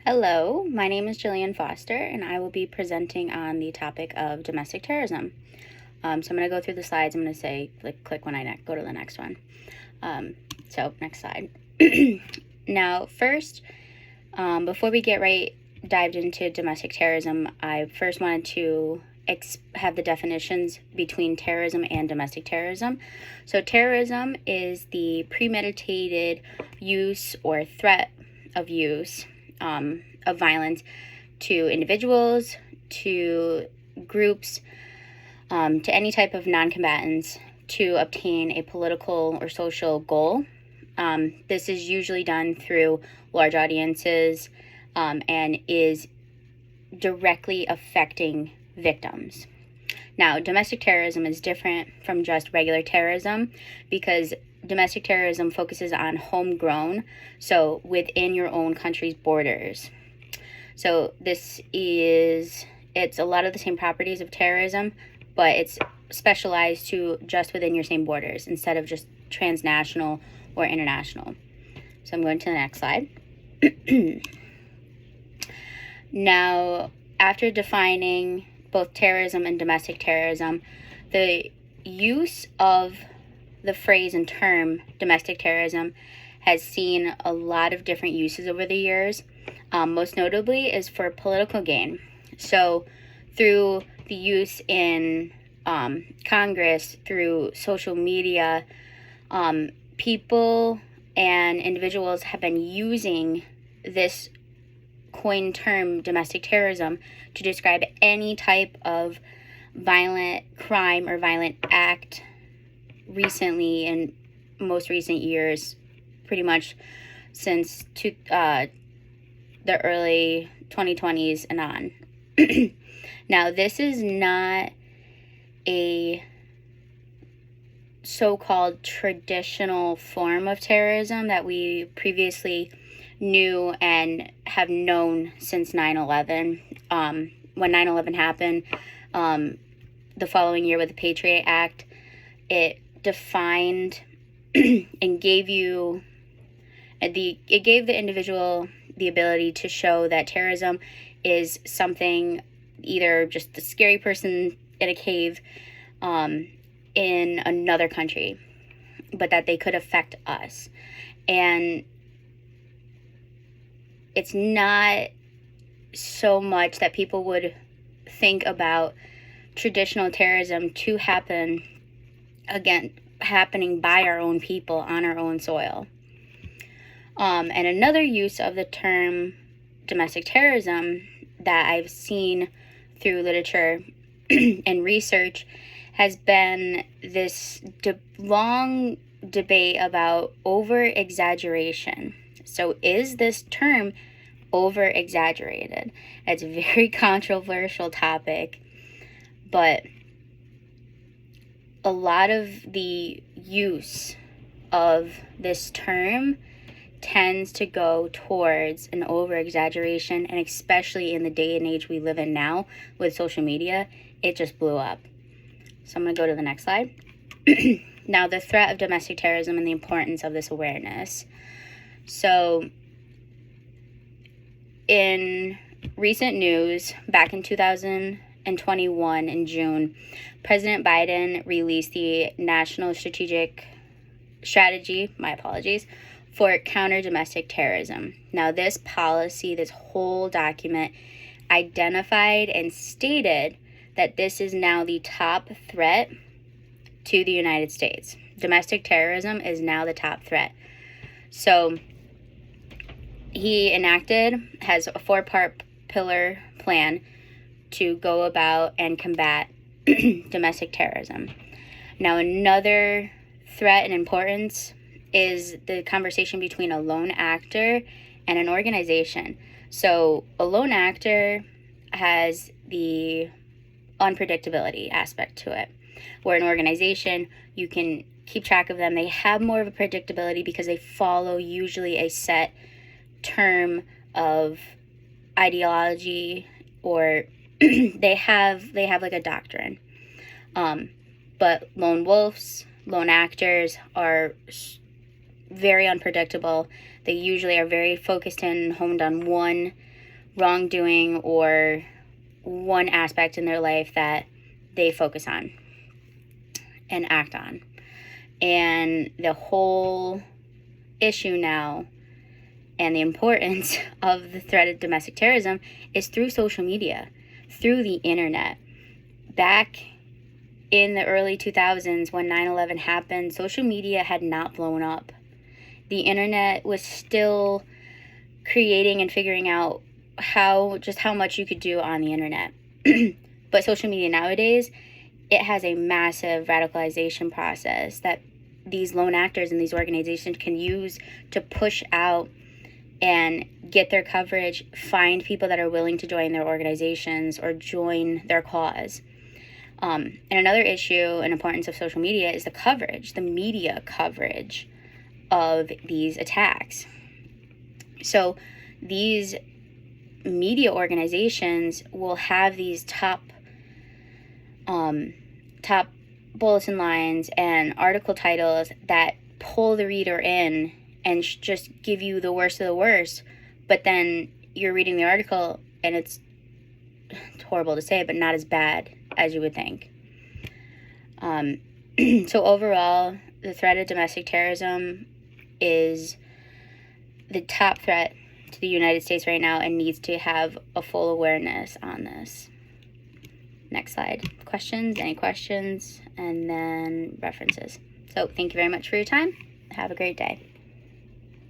Hello, my name is Jillian Foster, and I will be presenting on the topic of domestic terrorism. So I'm going to go through the slides. I'm going to say click when I go to the next one. So next slide. Now, first, before we get dived into domestic terrorism, I first wanted to have the definitions between terrorism and domestic terrorism. So terrorism is the premeditated use or threat of use of violence to individuals, to groups, to any type of non-combatants to obtain a political or social goal. This is usually done through large audiences and is directly affecting victims. Now, domestic terrorism is different from just regular terrorism because domestic terrorism focuses on homegrown, so within your own country's borders. So it's a lot of the same properties of terrorism, but it's specialized to just within your same borders instead of just transnational or international. So I'm going to the next slide. Now, after defining both terrorism and domestic terrorism, the use of the phrase and term domestic terrorism has seen a lot of different uses over the years. Most notably is for political gain. So through the use in Congress, through social media, people and individuals have been using this coined term domestic terrorism to describe any type of violent crime or violent act recently in most recent years, pretty much since the early 2020s and on. Now, this is not a so-called traditional form of terrorism that we previously knew and have known since 9/11. When 9/11 happened, the following year with the Patriot Act, it defined and gave the individual the ability to show that terrorism is something, either just the scary person in a cave in another country, but that they could affect us. And it's not so much that people would think about traditional terrorism to happening by our own people on our own soil. And another use of the term domestic terrorism that I've seen through literature and research has been this long debate about over-exaggeration. So is this term over-exaggerated? It's a very controversial topic, but a lot of the use of this term tends to go towards an over-exaggeration, and especially in the day and age we live in now with social media, it just blew up. So I'm going to go to the next slide. Now, the threat of domestic terrorism and the importance of this awareness. So in recent news, back in 2021 in June, President Biden released the National Strategic Strategy, for counter domestic terrorism. Now, this policy, this whole document, identified and stated that this is now the top threat to the United States. Domestic terrorism is now the top threat. So he has a 4-part pillar plan to go about and combat domestic terrorism. Now, another threat and importance is the conversation between a lone actor and an organization. So a lone actor has the unpredictability aspect to it, where an organization, you can keep track of them. They have more of a predictability because they follow usually a set term of ideology, or they have like a doctrine. But lone wolves, lone actors are very unpredictable. They usually are very focused and honed on one wrongdoing or one aspect in their life that they focus on and act on. And the whole issue now and the importance of the threat of domestic terrorism is through social media, through the internet. Back in the early 2000s, when 9/11 happened, social media had not blown up. The internet was still creating and figuring out how much you could do on the internet. But social media nowadays, it has a massive radicalization process that these lone actors and these organizations can use to push out and get their coverage, find people that are willing to join their organizations or join their cause. And another issue and importance of social media is the coverage, the media coverage of these attacks. So these media organizations will have these top bulletin lines and article titles that pull the reader in and just give you the worst of the worst. But then you're reading the article and it's horrible to say, but not as bad as you would think. So overall, the threat of domestic terrorism is the top threat to the United States right now and needs to have a full awareness on this. Next slide. Questions? Any questions? And then references. So thank you very much for your time. Have a great day.